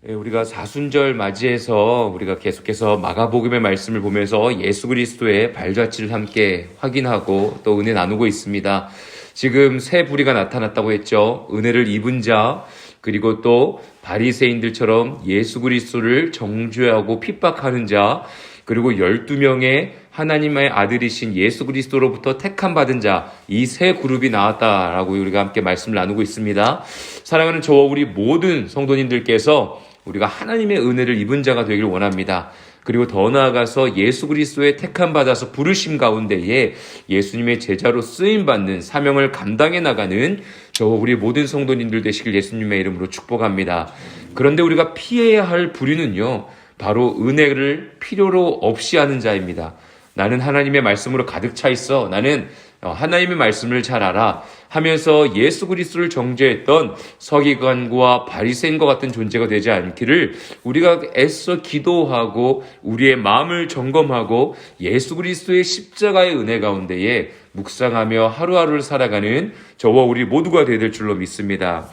우리가 사순절 맞이해서 우리가 계속해서 마가복음의 말씀을 보면서 예수 그리스도의 발자취를 함께 확인하고 또 은혜 나누고 있습니다. 지금 새 부리가 나타났다고 했죠. 은혜를 입은 자, 그리고 또 바리새인들처럼 예수 그리스도를 정죄하고 핍박하는 자, 그리고 12명의 하나님의 아들이신 예수 그리스도로부터 택함 받은 자, 이 세 그룹이 나왔다라고 우리가 함께 말씀을 나누고 있습니다. 사랑하는 저와 우리 모든 성도님들께서 우리가 하나님의 은혜를 입은 자가 되길 원합니다. 그리고 더 나아가서 예수 그리스도의 택함 받아서 부르심 가운데에 예수님의 제자로 쓰임받는 사명을 감당해 나가는 저와 우리 모든 성도님들 되시길 예수님의 이름으로 축복합니다. 그런데 우리가 피해야 할 부류는요, 바로 은혜를 필요로 없이 하는 자입니다. 나는 하나님의 말씀으로 가득 차 있어. 나는 하나님의 말씀을 잘 알아 하면서 예수 그리스도를 정죄했던 서기관과 바리새인과 같은 존재가 되지 않기를 우리가 애써 기도하고 우리의 마음을 점검하고 예수 그리스도의 십자가의 은혜 가운데에 묵상하며 하루하루를 살아가는 저와 우리 모두가 되야 될 줄로 믿습니다.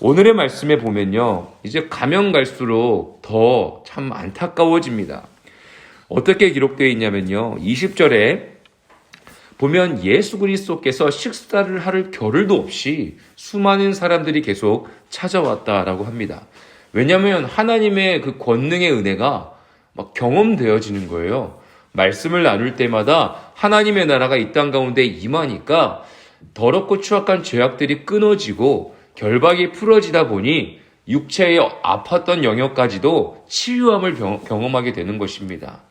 오늘의 말씀에 보면요, 이제 가면 갈수록 더 참 안타까워집니다. 어떻게 기록되어 있냐면요, 20절에 보면 예수 그리스도께서 식사를 할 겨를도 없이 수많은 사람들이 계속 찾아왔다라고 합니다. 왜냐하면 하나님의 그 권능의 은혜가 막 경험되어지는 거예요. 말씀을 나눌 때마다 하나님의 나라가 이 땅 가운데 임하니까 더럽고 추악한 죄악들이 끊어지고 결박이 풀어지다 보니 육체의 아팠던 영역까지도 치유함을 경험하게 되는 것입니다.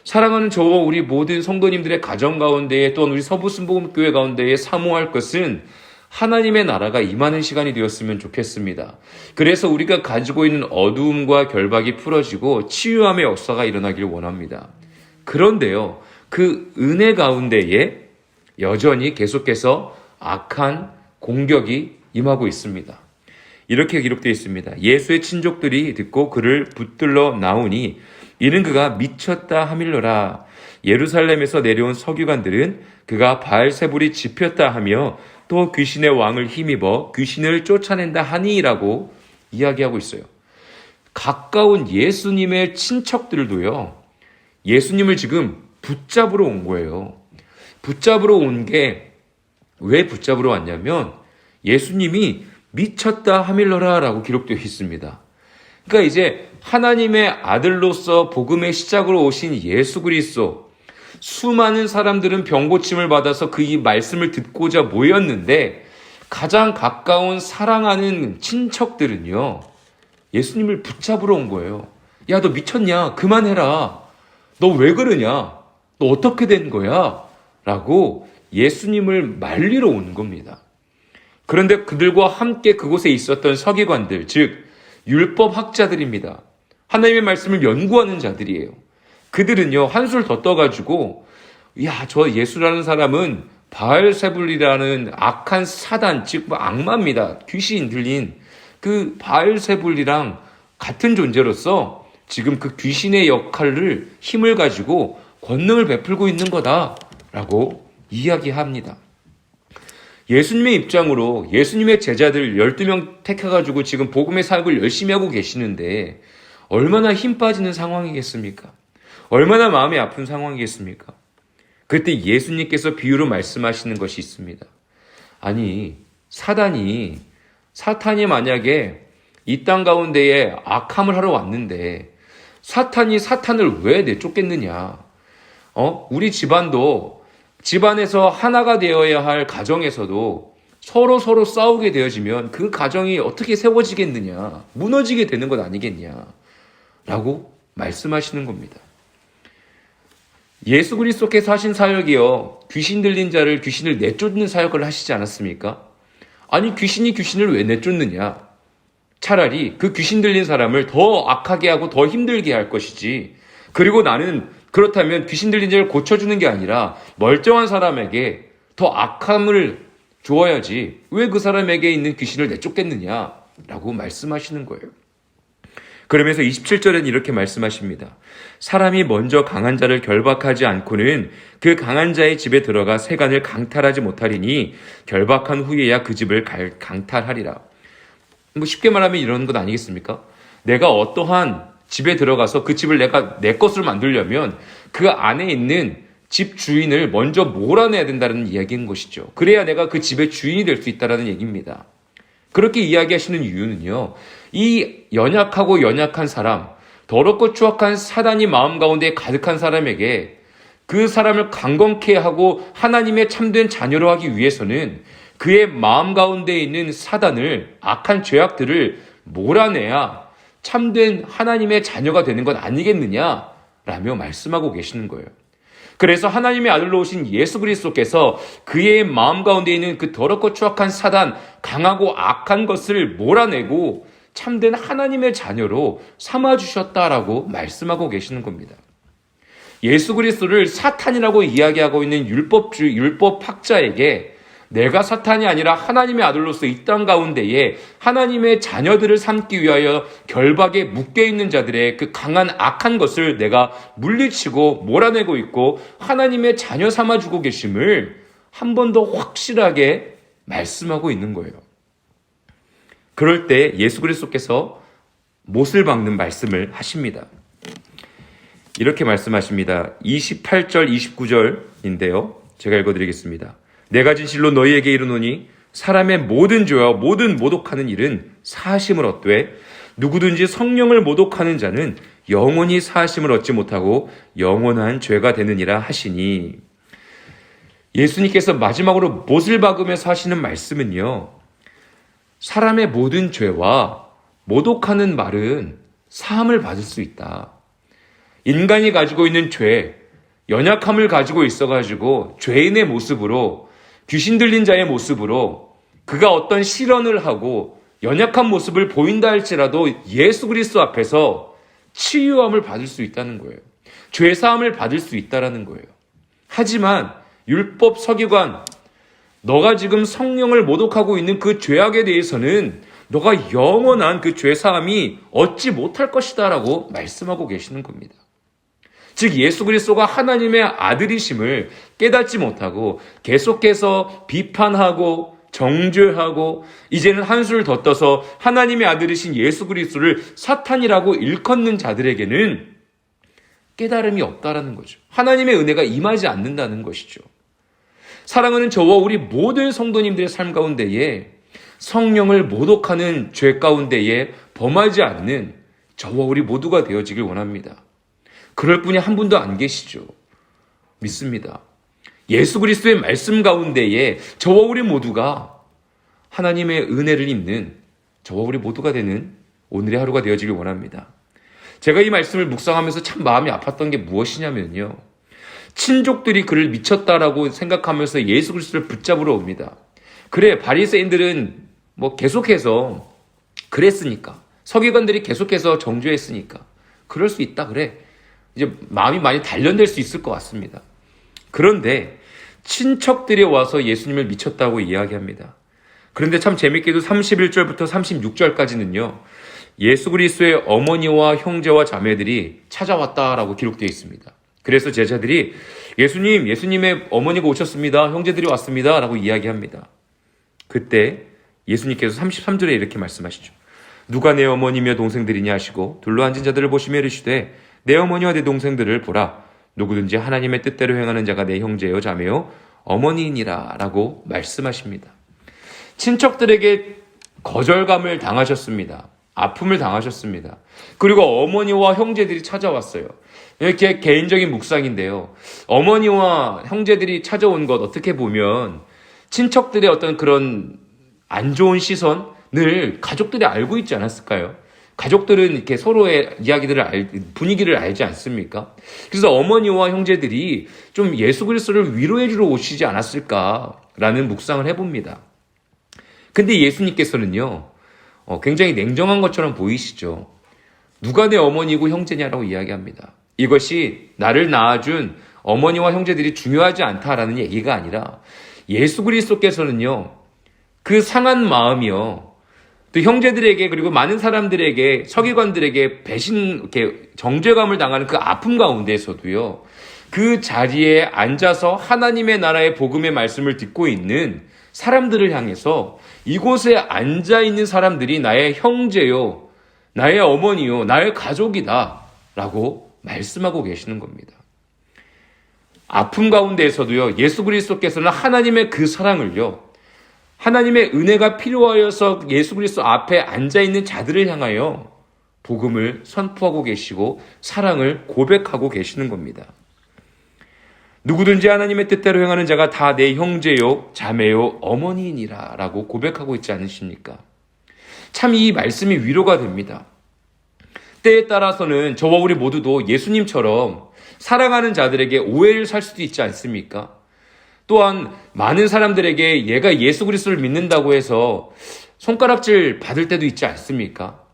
사랑하는 저와 우리 모든 성도님들의 가정 가운데에 또는 우리 서부순복음교회 가운데에 사모할 것은 하나님의 나라가 임하는 시간이 되었으면 좋겠습니다. 그래서 우리가 가지고 있는 어두움과 결박이 풀어지고 치유함의 역사가 일어나길 원합니다. 그런데요, 그 은혜 가운데에 여전히 계속해서 악한 공격이 임하고 있습니다. 이렇게 기록되어 있습니다. 예수의 친족들이 듣고 그를 붙들러 나오니 이는 그가 미쳤다 하밀러라. 예루살렘에서 내려온 서기관들은 그가 바알세불이 집혔다 하며 또 귀신의 왕을 힘입어 귀신을 쫓아낸다 하니라고 이야기하고 있어요. 가까운 예수님의 친척들도요, 예수님을 지금 붙잡으러 온 거예요. 붙잡으러 온 게 왜 붙잡으러 왔냐면 예수님이 미쳤다 하밀러라 라고 기록되어 있습니다. 그러니까 이제 하나님의 아들로서 복음의 시작으로 오신 예수 그리스도, 수많은 사람들은 병고침을 받아서 그 이 말씀을 듣고자 모였는데 가장 가까운 사랑하는 친척들은요, 예수님을 붙잡으러 온 거예요. 야, 너 미쳤냐? 그만해라. 너 왜 그러냐? 너 어떻게 된 거야? 라고 예수님을 말리러 온 겁니다. 그런데 그들과 함께 그곳에 있었던 서기관들, 즉 율법 학자들입니다. 하나님의 말씀을 연구하는 자들이에요. 그들은요, 한술 더 떠가지고, 야, 저 예수라는 사람은 바알세불이라는 악한 사단, 즉 악마입니다. 귀신 들린 그 바알세불이랑 같은 존재로서 지금 그 귀신의 역할을, 힘을 가지고 권능을 베풀고 있는 거다라고 이야기합니다. 예수님의 입장으로 예수님의 제자들 12명 택해가지고 지금 복음의 사역을 열심히 하고 계시는데 얼마나 힘 빠지는 상황이겠습니까? 얼마나 마음이 아픈 상황이겠습니까? 그때 예수님께서 비유로 말씀하시는 것이 있습니다. 아니, 사탄이 만약에 이 땅 가운데에 악함을 하러 왔는데 사탄이 사탄을 왜 내쫓겠느냐? 우리 집안에서 하나가 되어야 할 가정에서도 서로 싸우게 되어지면 그 가정이 어떻게 세워지겠느냐, 무너지게 되는 것 아니겠냐 라고 말씀하시는 겁니다. 예수 그리스도께서 하신 사역이요, 귀신 들린 자를 귀신을 내쫓는 사역을 하시지 않았습니까? 아니, 귀신이 귀신을 왜 내쫓느냐? 차라리 그 귀신 들린 사람을 더 악하게 하고 더 힘들게 할 것이지, 그리고 나는 그렇다면 귀신 들린 자를 고쳐주는 게 아니라 멀쩡한 사람에게 더 악함을 주어야지 왜 그 사람에게 있는 귀신을 내쫓겠느냐라고 말씀하시는 거예요. 그러면서 27절에는 이렇게 말씀하십니다. 사람이 먼저 강한 자를 결박하지 않고는 그 강한 자의 집에 들어가 세간을 강탈하지 못하리니 결박한 후에야 그 집을 강탈하리라. 뭐 쉽게 말하면 이런 것 아니겠습니까? 내가 어떠한 집에 들어가서 그 집을 내가 내 것으로 만들려면 그 안에 있는 집 주인을 먼저 몰아내야 된다는 이야기인 것이죠. 그래야 내가 그 집의 주인이 될 수 있다는 얘기입니다. 그렇게 이야기하시는 이유는요, 이 연약하고 연약한 사람, 더럽고 추악한 사단이 마음 가운데 가득한 사람에게 그 사람을 강건케 하고 하나님의 참된 자녀로 하기 위해서는 그의 마음 가운데 있는 사단을, 악한 죄악들을 몰아내야 참된 하나님의 자녀가 되는 것 아니겠느냐라며 말씀하고 계시는 거예요. 그래서 하나님의 아들로 오신 예수 그리스도께서 그의 마음 가운데 있는 그 더럽고 추악한 사단, 강하고 악한 것을 몰아내고 참된 하나님의 자녀로 삼아주셨다라고 말씀하고 계시는 겁니다. 예수 그리스도를 사탄이라고 이야기하고 있는 율법학자에게 내가 사탄이 아니라 하나님의 아들로서 이 땅 가운데에 하나님의 자녀들을 삼기 위하여 결박에 묶여있는 자들의 그 강한 악한 것을 내가 물리치고 몰아내고 있고 하나님의 자녀 삼아주고 계심을 한 번 더 확실하게 말씀하고 있는 거예요. 그럴 때 예수 그리스도께서 못을 박는 말씀을 하십니다. 이렇게 말씀하십니다. 28절, 29절인데요. 제가 읽어드리겠습니다. 내가 진실로 너희에게 이르노니 사람의 모든 죄와 모든 모독하는 일은 사하심을 얻되 누구든지 성령을 모독하는 자는 영원히 사하심을 얻지 못하고 영원한 죄가 되느니라 하시니, 예수님께서 마지막으로 못을 박으면서 하시는 말씀은요, 사람의 모든 죄와 모독하는 말은 사함을 받을 수 있다. 인간이 가지고 있는 죄, 연약함을 가지고 있어가지고 죄인의 모습으로, 귀신 들린 자의 모습으로 그가 어떤 실언을 하고 연약한 모습을 보인다 할지라도 예수 그리스도 앞에서 치유함을 받을 수 있다는 거예요. 죄사함을 받을 수 있다는 거예요. 하지만 율법 서기관, 너가 지금 성령을 모독하고 있는 그 죄악에 대해서는 너가 영원한 그 죄사함이 얻지 못할 것이다 라고 말씀하고 계시는 겁니다. 즉 예수 그리스도가 하나님의 아들이심을 깨닫지 못하고 계속해서 비판하고 정죄하고 이제는 한수를 더 떠서 하나님의 아들이신 예수 그리스도를 사탄이라고 일컫는 자들에게는 깨달음이 없다라는 거죠. 하나님의 은혜가 임하지 않는다는 것이죠. 사랑하는 저와 우리 모든 성도님들의 삶 가운데에 성령을 모독하는 죄 가운데에 범하지 않는 저와 우리 모두가 되어지길 원합니다. 그럴 분이 한 분도 안 계시죠. 믿습니다. 예수 그리스도의 말씀 가운데에 저와 우리 모두가 하나님의 은혜를 입는 저와 우리 모두가 되는 오늘의 하루가 되어지길 원합니다. 제가 이 말씀을 묵상하면서 참 마음이 아팠던 게 무엇이냐면요, 친족들이 그를 미쳤다라고 생각하면서 예수 그리스도를 붙잡으러 옵니다. 그래, 바리새인들은 계속해서 그랬으니까, 서기관들이 계속해서 정죄했으니까 그럴 수 있다, 그래, 이제 마음이 많이 단련될 수 있을 것 같습니다. 그런데 친척들이 와서 예수님을 미쳤다고 이야기합니다. 그런데 참 재밌게도 31절부터 36절까지는요, 예수 그리스도의 어머니와 형제와 자매들이 찾아왔다라고 기록되어 있습니다. 그래서 제자들이 예수님의 어머니가 오셨습니다, 형제들이 왔습니다 라고 이야기합니다. 그때 예수님께서 33절에 이렇게 말씀하시죠. 누가 내 어머니며 동생들이냐 하시고 둘러앉은 자들을 보시며 이르시되 내 어머니와 내 동생들을 보라. 누구든지 하나님의 뜻대로 행하는 자가 내 형제요 자매요 어머니이니라 라고 말씀하십니다. 친척들에게 거절감을 당하셨습니다. 아픔을 당하셨습니다. 그리고 어머니와 형제들이 찾아왔어요. 이렇게 개인적인 묵상인데요, 어머니와 형제들이 찾아온 것, 어떻게 보면 친척들의 어떤 그런 안 좋은 시선을 가족들이 알고 있지 않았을까요? 가족들은 이렇게 서로의 이야기들을 분위기를 알지 않습니까? 그래서 어머니와 형제들이 좀 예수 그리스도를 위로해 주러 오시지 않았을까라는 묵상을 해봅니다. 근데 예수님께서는요, 굉장히 냉정한 것처럼 보이시죠. 누가 내 어머니고 형제냐라고 이야기합니다. 이것이 나를 낳아준 어머니와 형제들이 중요하지 않다라는 얘기가 아니라, 예수 그리스도께서는요, 그 상한 마음이요, 또 형제들에게 그리고 많은 사람들에게, 서기관들에게 이렇게 정죄감을 당하는 그 아픔 가운데에서도요, 그 자리에 앉아서 하나님의 나라의 복음의 말씀을 듣고 있는 사람들을 향해서 이곳에 앉아있는 사람들이 나의 형제요, 나의 어머니요, 나의 가족이다 라고 말씀하고 계시는 겁니다. 아픔 가운데에서도요, 예수 그리스도께서는 하나님의 그 사랑을요, 하나님의 은혜가 필요하여서 예수 그리스도 앞에 앉아있는 자들을 향하여 복음을 선포하고 계시고 사랑을 고백하고 계시는 겁니다. 누구든지 하나님의 뜻대로 행하는 자가 다 내 형제요, 자매요, 어머니이니라 라고 고백하고 있지 않으십니까? 참 이 말씀이 위로가 됩니다. 때에 따라서는 저와 우리 모두도 예수님처럼 사랑하는 자들에게 오해를 살 수도 있지 않습니까? 또한 많은 사람들에게 얘가 예수 그리스도를 믿는다고 해서 손가락질 받을 때도 있지 않습니까?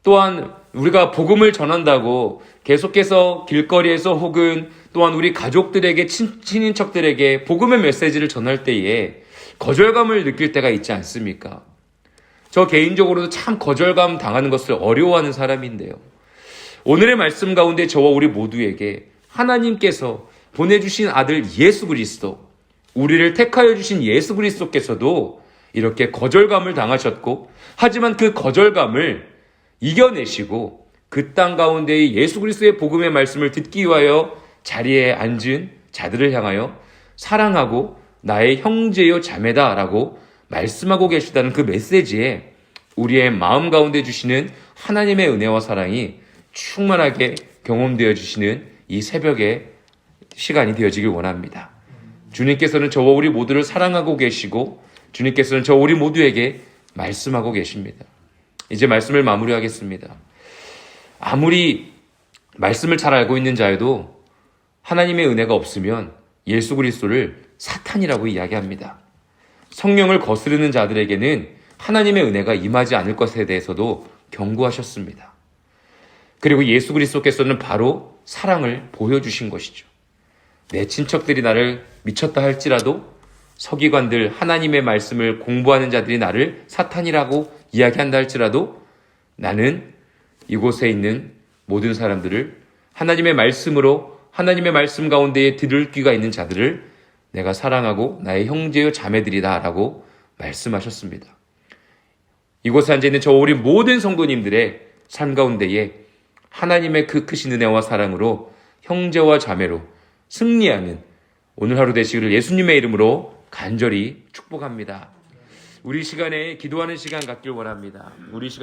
또한 우리가 복음을 전한다고 계속해서 길거리에서 혹은 또한 우리 가족들에게 친인척들에게 복음의 메시지를 전할 때에 거절감을 느낄 때가 있지 않습니까? 저 개인적으로도 참 거절감 당하는 것을 어려워하는 사람인데요. 오늘의 말씀 가운데 저와 우리 모두에게 하나님께서 보내주신 아들 예수 그리스도, 우리를 택하여 주신 예수 그리스도께서도 이렇게 거절감을 당하셨고, 하지만 그 거절감을 이겨내시고 그 땅 가운데의 예수 그리스도의 복음의 말씀을 듣기 위하여 자리에 앉은 자들을 향하여 사랑하고 나의 형제요 자매다라고 말씀하고 계시다는 그 메시지에 우리의 마음 가운데 주시는 하나님의 은혜와 사랑이 충만하게 경험되어 주시는 이 새벽의 시간이 되어지길 원합니다. 주님께서는 저와 우리 모두를 사랑하고 계시고 주님께서는 저 우리 모두에게 말씀하고 계십니다. 이제 말씀을 마무리하겠습니다. 아무리 말씀을 잘 알고 있는 자여도 하나님의 은혜가 없으면 예수 그리스도를 사탄이라고 이야기합니다. 성령을 거스르는 자들에게는 하나님의 은혜가 임하지 않을 것에 대해서도 경고하셨습니다. 그리고 예수 그리스도께서는 바로 사랑을 보여주신 것이죠. 내 친척들이 나를 미쳤다 할지라도 서기관들, 하나님의 말씀을 공부하는 자들이 나를 사탄이라고 이야기한다 할지라도 나는 이곳에 있는 모든 사람들을 하나님의 말씀으로 하나님의 말씀 가운데에 들을 귀가 있는 자들을 내가 사랑하고 나의 형제요 자매들이다 라고 말씀하셨습니다. 이곳에 앉아있는 저 우리 모든 성도님들의 삶 가운데에 하나님의 그 크신 은혜와 사랑으로 형제와 자매로 승리하는 오늘 하루 되시기를 예수님의 이름으로 간절히 축복합니다. 우리 시간에 기도하는 시간 갖길 원합니다. 우리 시간